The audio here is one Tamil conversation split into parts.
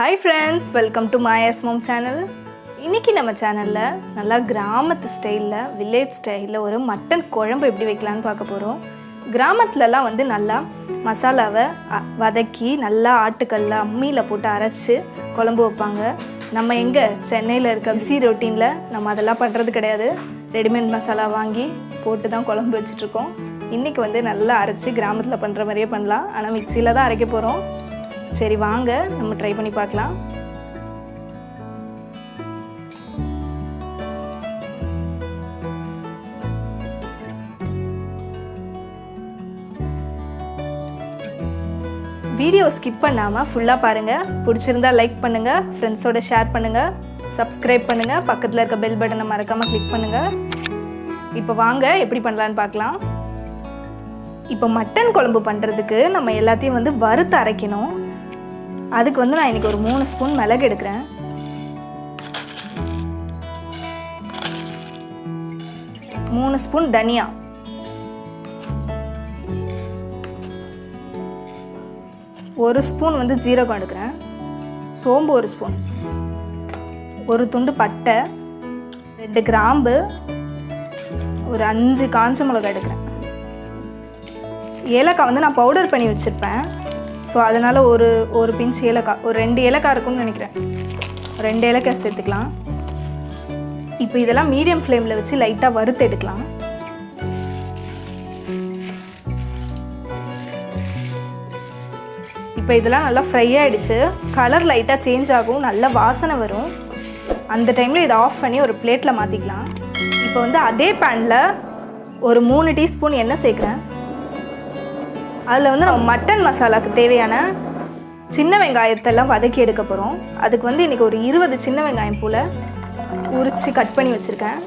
Hi friends, welcome to my mom channel. இன்னைக்கு நம்ம சேனல்ல நல்லா கிராமத்து ஸ்டைல்ல வில்லேஜ் ஸ்டைல்ல ஒரு மட்டன் குழம்பு எப்படி வைக்கலாம்னு பார்க்க போறோம். கிராமத்துலலாம் வந்து நல்லா மசாலாவை வதக்கி நல்லா ஆட்டுக்கல்ல அம்மியில போட்டு அரைச்சு குழம்பு வைப்பாங்க. நம்ம எங்க சென்னையில இருக்க பிஸி ரொட்டீன்ல நம்ம அதெல்லாம் பண்றது கிடையாது. ரெடிமேட் மசாலா வாங்கி போட்டு தான் குழம்பு வச்சிட்டு இருக்கோம். இன்னைக்கு வந்து நல்லா அரைச்சு கிராமத்துல பண்ற மாதிரியே பண்ணலாம். ஆனா மிக்ஸில தான் அரைக்க போறோம். சரி வாங்க நம்ம ட்ரை பண்ணி பார்க்கலாம். வீடியோ ஸ்கிப் பண்ணாம ஃபுல்லா பாருங்க. பிடிச்சிருந்தா லைக் பண்ணுங்க, ஃப்ரெண்ட்ஸோட ஷேர் பண்ணுங்க, சப்ஸ்கிரைப் பண்ணுங்க, பக்கத்துல இருக்க பெல் பட்டனை மறக்காம கிளிக் பண்ணுங்க. இப்போ வாங்க எப்படி பண்ணலாம்னு பார்க்கலாம். இப்போ மட்டன் குழம்பு பண்றதுக்கு நம்ம எல்லாத்தையும் வந்து வறுத்து அரைக்கணும். அதுக்கு வந்து நான் இன்னைக்கு ஒரு 3 ஸ்பூன் மிளகு எடுக்கிறேன். மூணு ஸ்பூன் தனியா, 1 ஸ்பூன் வந்து ஜீரகம் எடுக்கிறேன். சோம்பு 1 ஸ்பூன், ஒரு துண்டு பட்டை, 2 கிராம்பு, ஒரு 5 காஞ்ச மிளகாய் எடுக்கிறேன். ஏலக்காய் வந்து நான் பவுடர் பண்ணி வச்சுருப்பேன். ஸோ அதனால் ஒரு பிஞ்ச் ஏலக்காய், ஒரு 2 ஏலக்காய் இருக்கும்னு நினைக்கிறேன். 2 ஏலக்காய் சேர்த்துக்கலாம். இப்போ இதெல்லாம் மீடியம் ஃப்ளேமில் வச்சு லைட்டாக வறுத்து எடுக்கலாம். இப்போ இதெல்லாம் நல்லா ஃப்ரை ஆகிடுச்சு. கலர் லைட்டாக சேஞ்ச் ஆகும், நல்ல வாசனை வரும். அந்த டைமில் இதை ஆஃப் பண்ணி ஒரு பிளேட்டில் மாற்றிக்கலாம். இப்போ வந்து அதே பேனில் ஒரு 3 டீஸ்பூன் எண்ணெய் சேர்க்குறேன். அதில் வந்து நம்ம மட்டன் மசாலாவுக்கு தேவையான சின்ன வெங்காயத்தெல்லாம் வதக்கி எடுக்க போகிறோம். அதுக்கு வந்து இன்றைக்கி ஒரு 20 சின்ன வெங்காயம் போல் உரித்து கட் பண்ணி வச்சுருக்கேன்.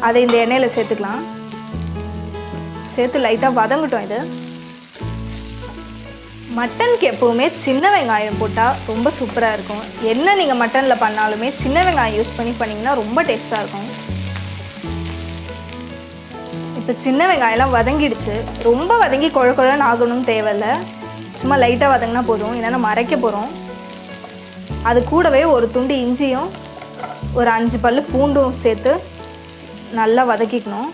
அதை இந்த எண்ணெயில் சேர்த்துக்கலாம். சேர்த்து லைட்டாக வதங்கட்டும். இது மட்டனுக்கு எப்போவுமே சின்ன வெங்காயம் போட்டால் ரொம்ப சூப்பராக இருக்கும். என்ன நீங்கள் மட்டனில் பண்ணாலுமே சின்ன வெங்காயம் யூஸ் பண்ணிங்கன்னா ரொம்ப டேஸ்ட்டாக இருக்கும். இப்போ சின்ன வெங்காயம்லாம் வதங்கிடுச்சு. ரொம்ப வதங்கி குழன்னு ஆகணும்னு தேவையில்லை. சும்மா லைட்டாக வதங்கினா போதும். ஏன்னா நம்ம அரைக்க போகிறோம். அது கூடவே ஒரு துண்டு இஞ்சியும் ஒரு 5 பல்லு பூண்டும் சேர்த்து நல்லா வதக்கிக்கணும்.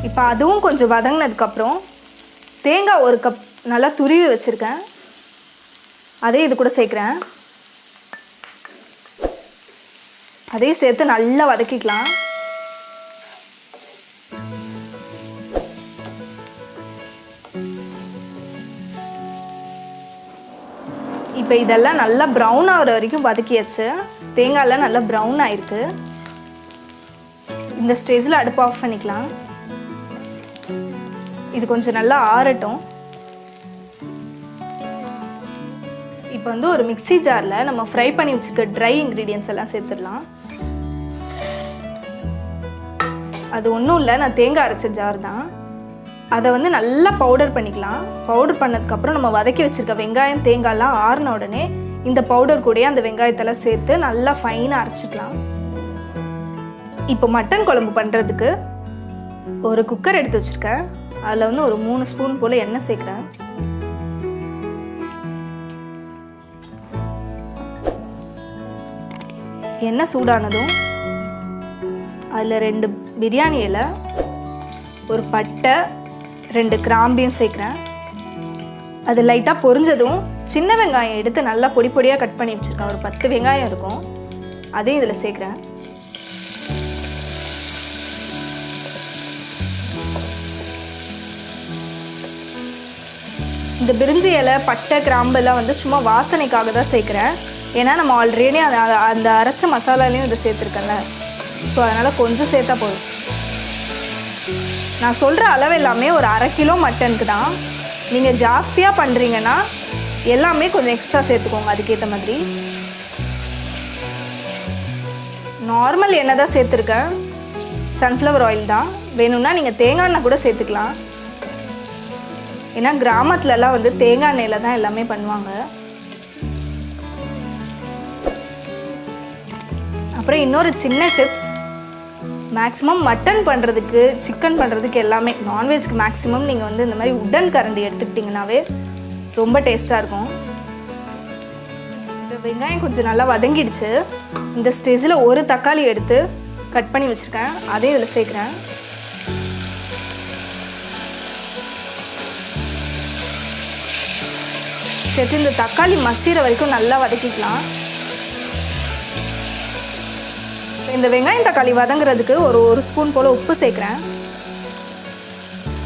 இப்போ அதுவும் கொஞ்சம் வதங்கினதுக்கப்புறம் தேங்காய் 1 கப் நல்லா துருவி வச்சுருக்கேன். அதே இது கூட சேர்க்குறேன். அதையும் சேர்த்து நல்லா வதக்கிக்கலாம். இப்போ இதெல்லாம் நல்லா ப்ரௌன் ஆகிற வரைக்கும் வதக்கியாச்சு. தேங்காயெல்லாம் நல்லா ப்ரௌன் ஆகிருக்கு. இந்த ஸ்டேஜில் அடுப்பு ஆஃப் பண்ணிக்கலாம். இது கொஞ்சம் நல்லா ஆறட்டும். இப்போ வந்து ஒரு மிக்ஸி ஜாரில் நம்ம ஃப்ரை பண்ணி வச்சுருக்க ட்ரை இன்க்ரீடியன்ஸ் எல்லாம் சேர்த்துடலாம். அது ஒன்றும் இல்லை, நான் தேங்காய் அரைச்ச ஜார் தான். அதை வந்து நல்லா பவுடர் பண்ணிக்கலாம். பவுடர் பண்ணதுக்கப்புறம் நம்ம வதக்கி வச்சுருக்க வெங்காயம் தேங்காயெல்லாம் ஆறின உடனே இந்த பவுடர் கூடயே அந்த வெங்காயத்தெல்லாம் சேர்த்து நல்லா ஃபைனாக அரைச்சிக்கலாம். இப்போ மட்டன் குழம்பு பண்ணுறதுக்கு ஒரு குக்கர் எடுத்து வச்சுருக்கேன். அதில் வந்து ஒரு 3 ஸ்பூன் போல் எண்ணெய் சேர்க்குறேன். எண்ணெய் சூடானதும் அதில் 2 பிரியாணி இலை, ஒரு பட்டை, 2 கிராம்பையும் சேர்க்குறேன். அது லைட்டாக பொரிஞ்சதும் சின்ன வெங்காயம் எடுத்து நல்லா பொடி பொடியாக கட் பண்ணி வச்சுருக்கேன். ஒரு 10 வெங்காயம் இருக்கும். அதையும் இதில் சேர்க்குறேன். இந்த பிரிஞ்சி இலை, பட்டை, கிராம்பெல்லாம் வந்து சும்மா வாசனைக்காக தான் சேர்க்குறேன். ஏன்னா நம்ம ஆல்ரெடி அந்த அரைச்ச மசாலாலையும் இதை சேர்த்துருக்கேன்ல. ஸோ அதனால் கொஞ்சம் சேர்த்தா போதும். நான் சொல்கிற அளவு எல்லாமே ஒரு 1/2 கிலோ மட்டனுக்கு தான். நீங்கள் ஜாஸ்தியாக பண்ணுறீங்கன்னா எல்லாமே கொஞ்சம் எக்ஸ்ட்ரா சேர்த்துக்கோங்க. அதுக்கேற்ற மாதிரி நார்மல் எண்ணெய் தான் சேர்த்துருக்கேன். சன்ஃப்ளவர் ஆயில் தான். வேணும்னா நீங்கள் தேங்காய் எண்ணெய் கூட சேர்த்துக்கலாம். ஏன்னா கிராமத்துலலாம் வந்து தேங்காய் எண்ணெயில் தான் எல்லாமே பண்ணுவாங்க. அப்புறம் இன்னொரு சின்ன டிப்ஸ், மேக்ஸிமம் மட்டன் பண்ணுறதுக்கு, சிக்கன் பண்ணுறதுக்கு எல்லாமே, நான்வெஜ்க்கு மேக்ஸிமம் நீங்கள் வந்து இந்த மாதிரி உட்டன் கரண்டி எடுத்துக்கிட்டிங்கனாவே ரொம்ப டேஸ்ட்டாக இருக்கும். இந்த வெங்காயம் கொஞ்சம் நல்லா வதங்கிடுச்சு. இந்த ஸ்டேஜில் ஒரு தக்காளி எடுத்து கட் பண்ணி வச்சுருக்கேன், அதையும் இதில் சேர்க்குறேன். சேர்த்து இந்த தக்காளி மசிகிற வரைக்கும் நல்லா வதக்கிக்கலாம். இந்த வெங்காயம் தக்காளி வதங்குறதுக்கு ஒரு ஸ்பூன் போல் உப்பு சேர்க்குறேன்.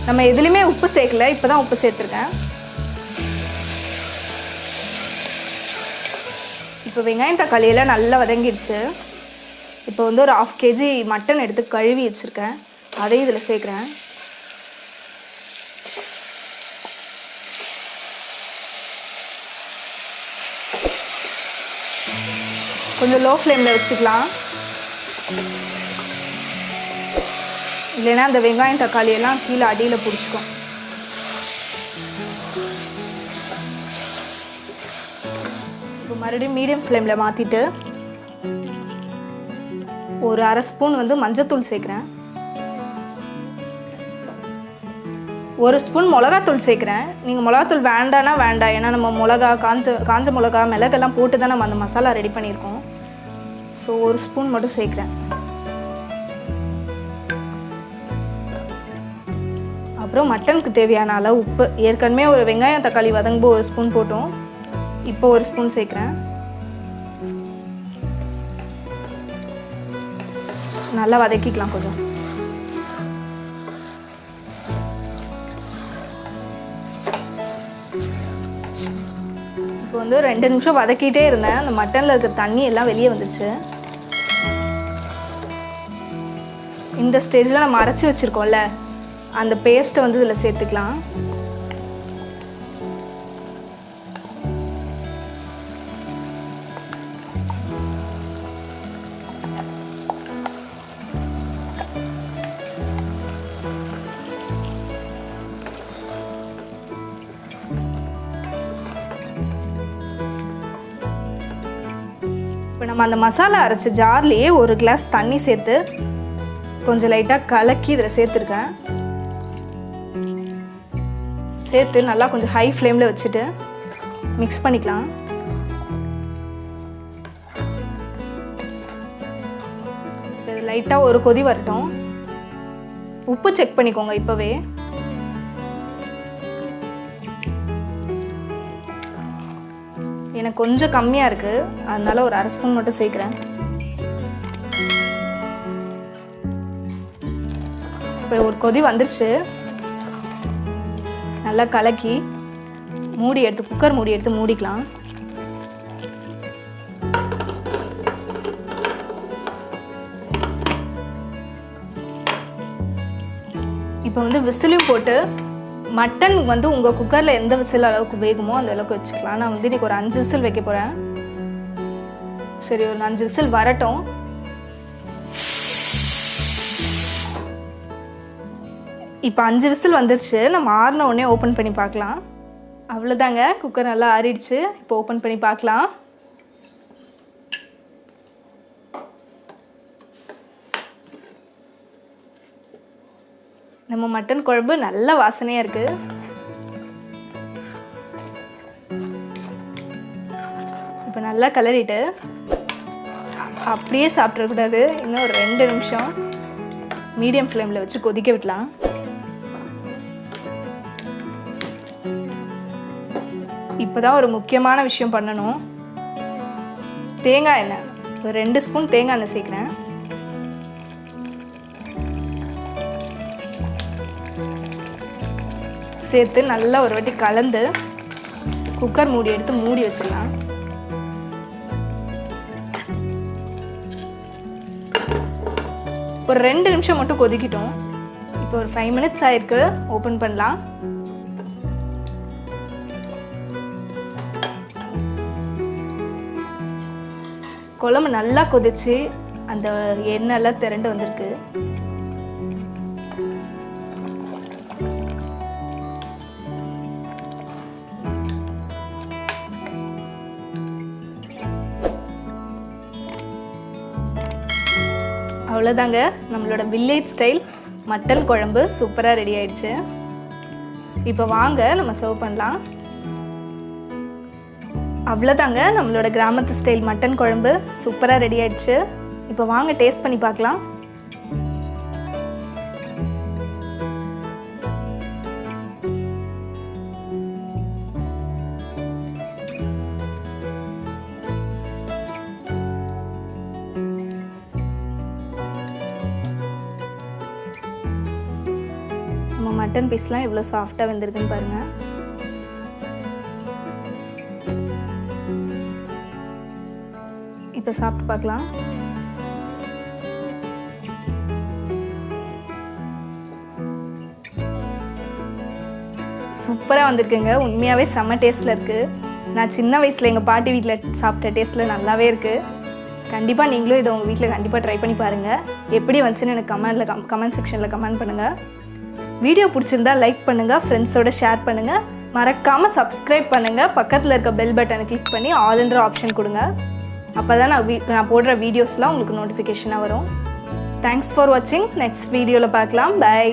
நம்ம எதுலேயுமே உப்பு சேர்க்கல, இப்போ தான் உப்பு சேர்த்துருக்கேன். இப்போ வெங்காயம் தக்காளியெல்லாம் நல்லா வதங்கிடுச்சு. இப்போ வந்து ஒரு 1/2 kg மட்டன் எடுத்து கழுவி வச்சுருக்கேன், அதையும் இதில் சேர்க்குறேன். கொஞ்சம் லோ ஃப்ளேமில் வச்சுக்கலாம், இல்லைன்னா அந்த வெங்காயம் தக்காளியெல்லாம் கீழே அடியில் பிடிச்சிக்கும். இப்போ மறுபடியும் மீடியம் ஃப்ளேமில் மாற்றிட்டு ஒரு 1/2 ஸ்பூன் வந்து மஞ்சத்தூள் சேர்க்குறேன். 1 ஸ்பூன் மிளகாத்தூள் சேர்க்குறேன். நீங்கள் மிளகாத்தூள் வேண்டான்னா வேண்டாம், ஏன்னா நம்ம மிளகா காஞ்ச மிளகா மிளகெல்லாம் போட்டு தான் நம்ம அந்த மசாலா ரெடி பண்ணியிருக்கோம். ஸோ 1 ஸ்பூன் மட்டும் சேர்க்குறேன். அப்புறம் மட்டனுக்கு தேவையான அளவு உப்பு. ஏற்கனவே ஒரு வெங்காயம் தக்காளி வதங்கும்போது 1 ஸ்பூன் போட்டோம், இப்போ 1 ஸ்பூன் சேர்க்குறேன். நல்லா வதக்கிக்கலாம் கொஞ்சம். இப்போ வந்து 2 நிமிஷம் வதக்கிட்டே இருந்தேன். அந்த மட்டனில் இருக்கிற தண்ணி எல்லாம் வெளியே வந்துச்சு. இந்த ஸ்டேஜில் நம்ம அரைச்சி வச்சுருக்கோம்ல, அந்த பேஸ்ட்டை வந்து இதில் சேர்த்துக்கலாம். இப்போ நம்ம அந்த மசாலா அரைச்ச ஜார்லேயே 1 கிளாஸ் தண்ணி சேர்த்து கொஞ்சம் லைட்டாக கலக்கி இதில் சேர்த்துருக்கேன். சேர்த்து நல்லா கொஞ்சம் ஹை ஃப்ளேமில் வச்சுட்டு மிக்ஸ் பண்ணிக்கலாம். இது லைட்டாக ஒரு கொதி வரட்டும். உப்பு செக் பண்ணிக்கோங்க இப்போவே. எனக்கு கொஞ்சம் கம்மியாக இருக்குது, அதனால ஒரு 1/2 ஸ்பூன் மட்டும் சேர்க்குறேன். இப்போ ஒரு கொதி வந்துருச்சு. நல்லா கலக்கி குக்கர் மூடி எடுத்து மூடிக்கலாம். இப்போ வந்து விசிலையும் போட்டு மட்டன் வந்து உங்கள் குக்கரில் எந்த விசில் அளவுக்கு வேகுமோ அந்த அளவுக்கு வச்சுக்கலாம். நான் வந்து இன்றைக்கி ஒரு 5 விசில் வைக்க போகிறேன். சரி, ஒரு 5 விசில் வரட்டும். இப்போ 5 விசில் வந்துருச்சு. நம்ம ஆறின உடனே ஓப்பன் பண்ணி பார்க்கலாம். அவ்வளோதாங்க, குக்கர் நல்லா ஆறிடுச்சு. இப்போ ஓப்பன் பண்ணி பார்க்கலாம். நம்ம மட்டன் குழம்பு நல்ல வாசனையாக இருக்குது. இப்போ நல்லா கிளறிட்டு அப்படியே சாப்பிட்றக்கூடாது. இன்னும் ஒரு 2 நிமிஷம் மீடியம் ஃப்ளேமில் வச்சு கொதிக்க விடலாம். இப்போ தான் ஒரு முக்கியமான விஷயம் பண்ணணும். தேங்காய் எண்ணெய் ஒரு 2 ஸ்பூன் தேங்காய் எண்ணெய் சேர்க்குறேன். சேர்த்து நல்லா ஒரு வாட்டி கலந்து குக்கர் மூடி எடுத்து மூடி வச்சிடலாம். ஒரு 2 நிமிஷம் மட்டும் கொதிக்கிட்டோம். இப்போ ஒரு 5 மினிட்ஸ் ஆயிருக்கு. ஓப்பன் பண்ணலாம். குழம்பு நல்லா கொதிச்சு அந்த எண்ணெய்லாம் திரண்டு வந்திருக்கு. அவ்வளோதாங்க, நம்மளோட வில்லேஜ் ஸ்டைல் மட்டன் குழம்பு சூப்பராக ரெடி ஆயிடுச்சு. இப்போ வாங்க நம்ம சர்வ் பண்ணலாம். அவ்வளோதாங்க, நம்மளோட கிராமத்து ஸ்டைல் மட்டன் குழம்பு சூப்பராக ரெடி ஆயிடுச்சு. இப்போ வாங்க டேஸ்ட் பண்ணி பார்க்கலாம். நம்ம மட்டன் பீஸ்லாம் எவ்வளோ சாஃப்டாக வெந்திருக்குன்னு பாருங்கள். இப்போ சாப்பிட்டு பார்க்கலாம். சூப்பராக வந்திருக்குங்க. உண்மையாகவே செம்ம டேஸ்ட்டில் இருக்குது. நான் சின்ன வயசில் எங்கள் பாட்டி வீட்டில் சாப்பிட்ட டேஸ்ட்டில் நல்லாவே இருக்குது. கண்டிப்பாக நீங்களும் இதை உங்கள் வீட்டில் கண்டிப்பாக ட்ரை பண்ணி பாருங்கள். எப்படி வந்துச்சுன்னு எனக்கு கமெண்ட் செக்ஷனில் கமெண்ட் பண்ணுங்கள். வீடியோ பிடிச்சிருந்தா லைக் பண்ணுங்கள், ஃப்ரெண்ட்ஸோடு ஷேர் பண்ணுங்கள். மறக்காமல் சப்ஸ்கிரைப் பண்ணுங்கள். பக்கத்தில் இருக்க பெல் பட்டனை கிளிக் பண்ணி ஆல்ன்ற ஆப்ஷன் கொடுங்க. அப்போ தான் நான் போடுற வீடியோஸ்லாம் உங்களுக்கு நோட்டிஃபிகேஷனாக வரும். தேங்க்ஸ் ஃபார் வாட்சிங். நெக்ஸ்ட் வீடியோவில் பார்க்கலாம். பை.